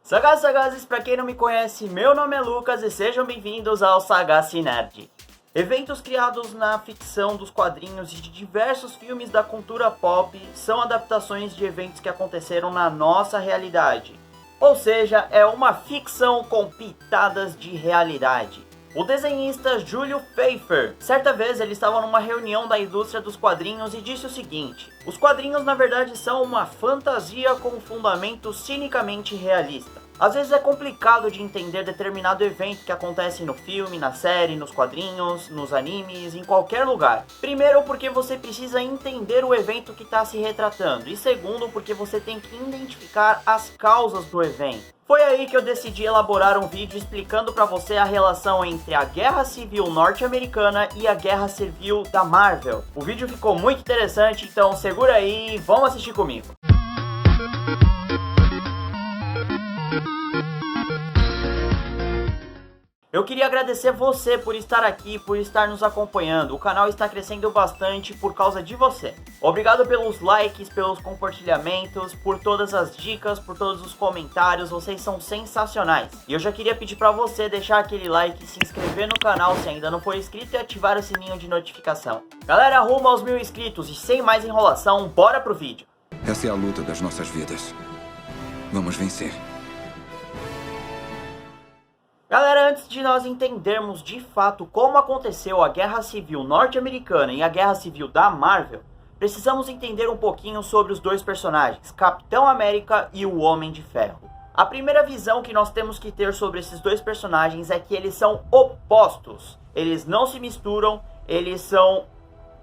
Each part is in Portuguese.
Sagazes, pra quem não me conhece, meu nome é Lucas e sejam bem-vindos ao Sagaz Nerd. Eventos criados na ficção dos quadrinhos e de diversos filmes da cultura pop são adaptações de eventos que aconteceram na nossa realidade. Ou seja, é uma ficção com pitadas de realidade. O desenhista Julio Pfeiffer, certa vez ele estava numa reunião da indústria dos quadrinhos e disse o seguinte: os quadrinhos na verdade são uma fantasia com fundamento cinicamente realista. Às vezes é complicado de entender determinado evento que acontece no filme, na série, nos quadrinhos, nos animes, em qualquer lugar. Primeiro, porque você precisa entender o evento que está se retratando, e segundo, porque você tem que identificar as causas do evento. Foi aí que eu decidi elaborar um vídeo explicando para você a relação entre a Guerra Civil norte-americana e a Guerra Civil da Marvel. O vídeo ficou muito interessante, então segura aí e vamos assistir comigo. Eu queria agradecer você por estar aqui, por estar nos acompanhando. O canal está crescendo bastante por causa de você. Obrigado pelos likes, pelos compartilhamentos, por todas as dicas, por todos os comentários. Vocês são sensacionais. E eu já queria pedir para você deixar aquele like, se inscrever no canal se ainda não for inscrito e ativar o sininho de notificação. Galera, rumo aos 1000 inscritos e sem mais enrolação, bora pro vídeo. Essa é a luta das nossas vidas. Vamos vencer. Galera, antes de nós entendermos de fato como aconteceu a Guerra Civil norte-americana e a Guerra Civil da Marvel, precisamos entender um pouquinho sobre os dois personagens, Capitão América e o Homem de Ferro. A primeira visão que nós temos que ter sobre esses dois personagens é que eles são opostos. Eles não se misturam, eles são...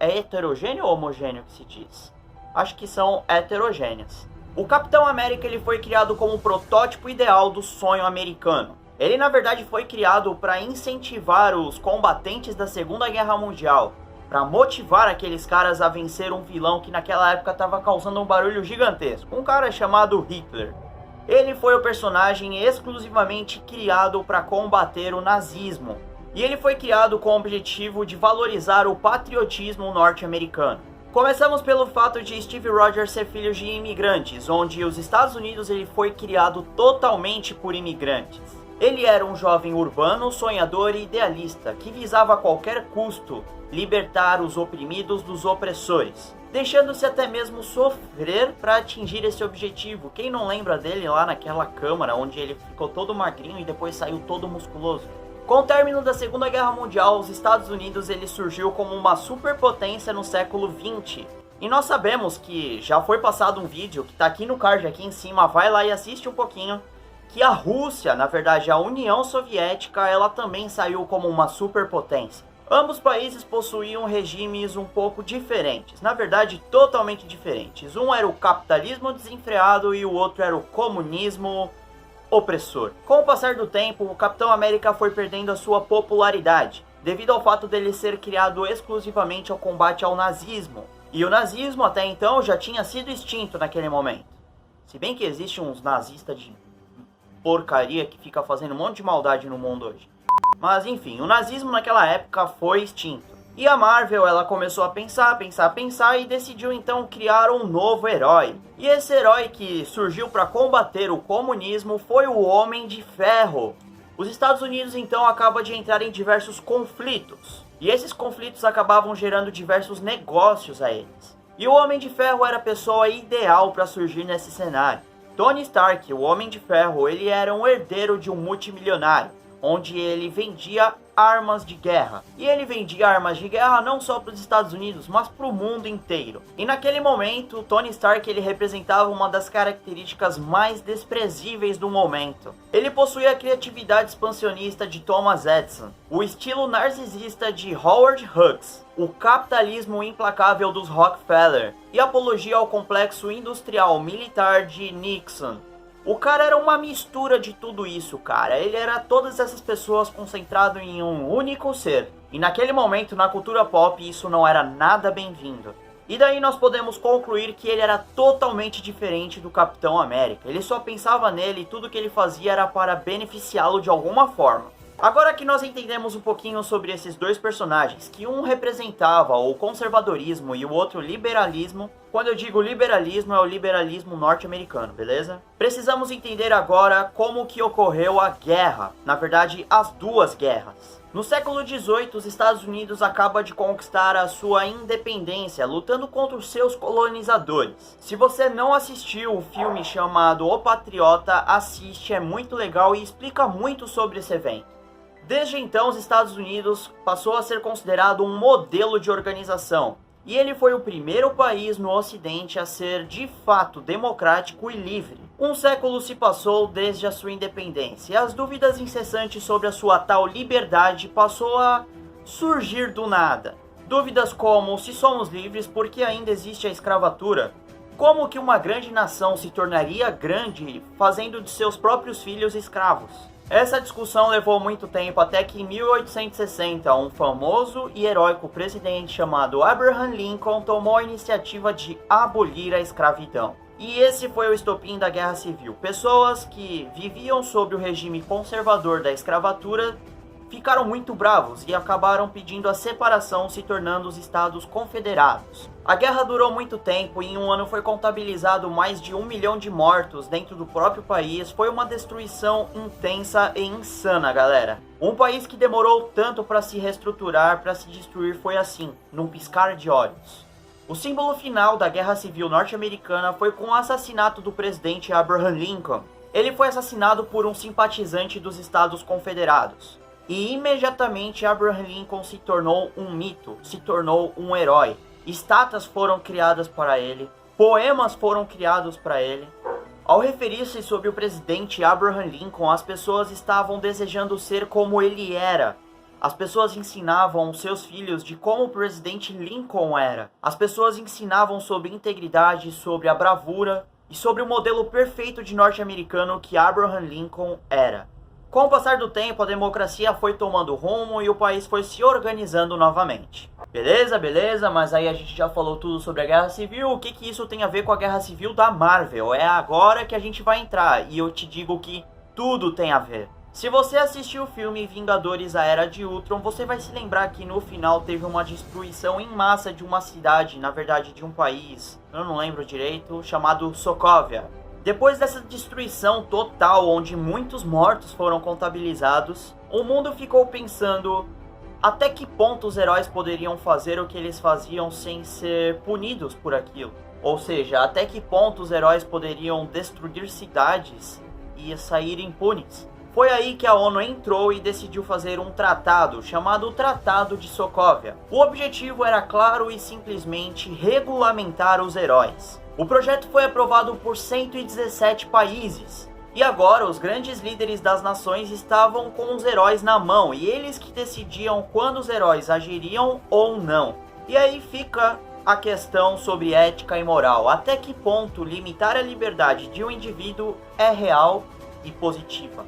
É heterogêneo ou homogêneo que se diz? Acho que são heterogêneos. O Capitão América ele foi criado como o protótipo ideal do sonho americano. Ele na verdade foi criado para incentivar os combatentes da Segunda Guerra Mundial, para motivar aqueles caras a vencer um vilão que naquela época estava causando um barulho gigantesco, um cara chamado Hitler. Ele foi o personagem exclusivamente criado para combater o nazismo, e ele foi criado com o objetivo de valorizar o patriotismo norte-americano. Começamos pelo fato de Steve Rogers ser filho de imigrantes, onde os Estados Unidos ele foi criado totalmente por imigrantes. Ele era um jovem urbano, sonhador e idealista, que visava a qualquer custo libertar os oprimidos dos opressores, deixando-se até mesmo sofrer para atingir esse objetivo. Quem não lembra dele lá naquela câmara onde ele ficou todo magrinho e depois saiu todo musculoso? Com o término da Segunda Guerra Mundial, os Estados Unidos ele surgiu como uma superpotência no século XX. E nós sabemos que já foi passado um vídeo, que está aqui no card aqui em cima, vai lá e assiste um pouquinho, que a Rússia, na verdade a União Soviética, ela também saiu como uma superpotência. Ambos países possuíam regimes um pouco diferentes, na verdade totalmente diferentes. Um era o capitalismo desenfreado e o outro era o comunismo opressor. Com o passar do tempo, o Capitão América foi perdendo a sua popularidade, devido ao fato dele ser criado exclusivamente ao combate ao nazismo. E o nazismo até então já tinha sido extinto naquele momento. Se bem que existem uns nazistas de porcaria que fica fazendo um monte de maldade no mundo hoje. Mas enfim, o nazismo naquela época foi extinto. E a Marvel ela começou a pensar e decidiu então criar um novo herói. E esse herói que surgiu para combater o comunismo foi o Homem de Ferro. Os Estados Unidos então acabam de entrar em diversos conflitos. E esses conflitos acabavam gerando diversos negócios a eles. E o Homem de Ferro era a pessoa ideal para surgir nesse cenário. Tony Stark, o Homem de Ferro, ele era um herdeiro de um multimilionário, onde ele vendia armas de guerra. E ele vendia armas de guerra não só para os Estados Unidos, mas para o mundo inteiro. E naquele momento, Tony Stark ele representava uma das características mais desprezíveis do momento. Ele possuía a criatividade expansionista de Thomas Edison, o estilo narcisista de Howard Hughes, o capitalismo implacável dos Rockefeller e a apologia ao complexo industrial militar de Nixon. O cara era uma mistura de tudo isso, cara. Ele era todas essas pessoas concentrado em um único ser. E naquele momento, na cultura pop, isso não era nada bem-vindo. E daí nós podemos concluir que ele era totalmente diferente do Capitão América. Ele só pensava nele e tudo que ele fazia era para beneficiá-lo de alguma forma. Agora que nós entendemos um pouquinho sobre esses dois personagens, que um representava o conservadorismo e o outro o liberalismo, Quando eu digo liberalismo, é o liberalismo norte-americano, beleza? Precisamos entender agora como que ocorreu a guerra, na verdade, as duas guerras. No século XVIII, os Estados Unidos acabam de conquistar a sua independência, lutando contra os seus colonizadores. Se você não assistiu o filme chamado O Patriota, assiste, é muito legal e explica muito sobre esse evento. Desde então, os Estados Unidos passou a ser considerado um modelo de organização, e ele foi o primeiro país no Ocidente a ser de fato democrático e livre. Um século se passou desde a sua independência, e as dúvidas incessantes sobre a sua tal liberdade passou a surgir do nada. Dúvidas como: se somos livres, por que ainda existe a escravatura? Como que uma grande nação se tornaria grande fazendo de seus próprios filhos escravos? Essa discussão levou muito tempo, até que em 1860 um famoso e heróico presidente chamado Abraham Lincoln tomou a iniciativa de abolir a escravidão. E esse foi o estopim da Guerra Civil. Pessoas que viviam sob o regime conservador da escravatura ficaram muito bravos e acabaram pedindo a separação, se tornando os Estados Confederados. A guerra durou muito tempo e em um ano foi contabilizado mais de 1 milhão de mortos dentro do próprio país. Foi uma destruição intensa e insana, galera. Um país que demorou tanto para se reestruturar, para se destruir, foi assim, num piscar de olhos. O símbolo final da Guerra Civil norte-americana foi com o assassinato do presidente Abraham Lincoln. Ele foi assassinado por um simpatizante dos Estados Confederados. E imediatamente Abraham Lincoln se tornou um mito, se tornou um herói. Estátuas foram criadas para ele, poemas foram criados para ele. Ao referir-se sobre o presidente Abraham Lincoln, as pessoas estavam desejando ser como ele era. As pessoas ensinavam os seus filhos de como o presidente Lincoln era. As pessoas ensinavam sobre integridade, sobre a bravura e sobre o modelo perfeito de norte-americano que Abraham Lincoln era. Com o passar do tempo, a democracia foi tomando rumo e o país foi se organizando novamente. Beleza, mas aí a gente já falou tudo sobre a Guerra Civil. O que isso tem a ver com a Guerra Civil da Marvel? É agora que a gente vai entrar e eu te digo que tudo tem a ver. Se você assistiu o filme Vingadores: A Era de Ultron, você vai se lembrar que no final teve uma destruição em massa de uma cidade, na verdade de um país, eu não lembro direito, chamado Sokovia. Depois dessa destruição total, onde muitos mortos foram contabilizados, o mundo ficou pensando até que ponto os heróis poderiam fazer o que eles faziam sem ser punidos por aquilo. Ou seja, até que ponto os heróis poderiam destruir cidades e sair impunes. Foi aí que a ONU entrou e decidiu fazer um tratado, chamado Tratado de Sokovia. O objetivo era claro e simplesmente regulamentar os heróis. O projeto foi aprovado por 117 países. E agora os grandes líderes das nações estavam com os heróis na mão, e eles que decidiam quando os heróis agiriam ou não. E aí fica a questão sobre ética e moral. Até que ponto limitar a liberdade de um indivíduo é real e positiva?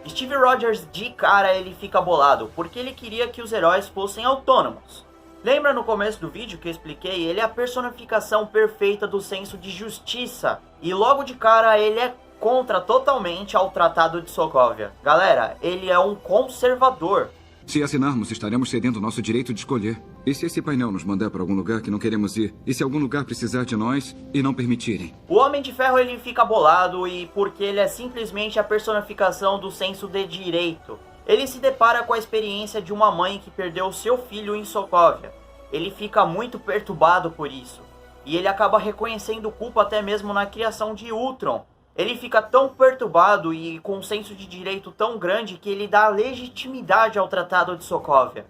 Steve Rogers, de cara, ele fica bolado, porque ele queria que os heróis fossem autônomos. Lembra no começo do vídeo que eu expliquei? Ele é a personificação perfeita do senso de justiça. E logo de cara ele é contra totalmente ao Tratado de Sokovia. Galera, ele é um conservador. Se assinarmos, estaremos cedendo nosso direito de escolher. E se esse painel nos mandar para algum lugar que não queremos ir? E se algum lugar precisar de nós e não permitirem? O Homem de Ferro ele fica bolado e porque ele é simplesmente a personificação do senso de direito. Ele se depara com a experiência de uma mãe que perdeu seu filho em Sokovia. Ele fica muito perturbado por isso. E ele acaba reconhecendo culpa até mesmo na criação de Ultron. Ele fica tão perturbado e com um senso de direito tão grande que ele dá legitimidade ao Tratado de Sokovia.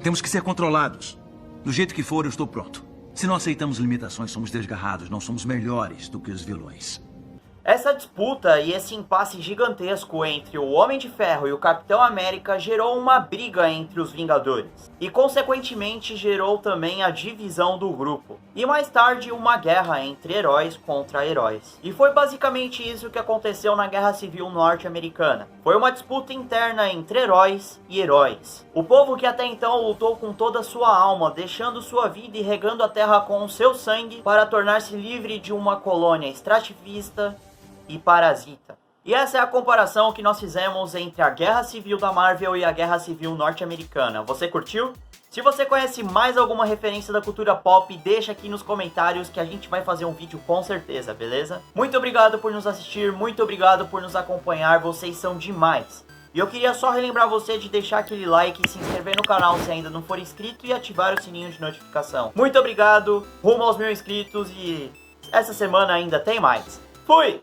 Temos que ser controlados. Do jeito que for, eu estou pronto. Se não aceitamos limitações, somos desgarrados. Não somos melhores do que os vilões. Essa disputa e esse impasse gigantesco entre o Homem de Ferro e o Capitão América gerou uma briga entre os Vingadores. E consequentemente gerou também a divisão do grupo. E mais tarde uma guerra entre heróis contra heróis. E foi basicamente isso que aconteceu na Guerra Civil Norte-Americana. Foi uma disputa interna entre heróis e heróis. O povo que até então lutou com toda a sua alma, deixando sua vida e regando a terra com o seu sangue para tornar-se livre de uma colônia extrativista e parasita. E essa é a comparação que nós fizemos entre a Guerra Civil da Marvel e a Guerra Civil norte-americana. Você curtiu? Se você conhece mais alguma referência da cultura pop, deixa aqui nos comentários que a gente vai fazer um vídeo com certeza, beleza? Muito obrigado por nos assistir, muito obrigado por nos acompanhar, vocês são demais. E eu queria só relembrar você de deixar aquele like e se inscrever no canal se ainda não for inscrito e ativar o sininho de notificação. Muito obrigado, rumo aos 1000 inscritos e essa semana ainda tem mais. Fui!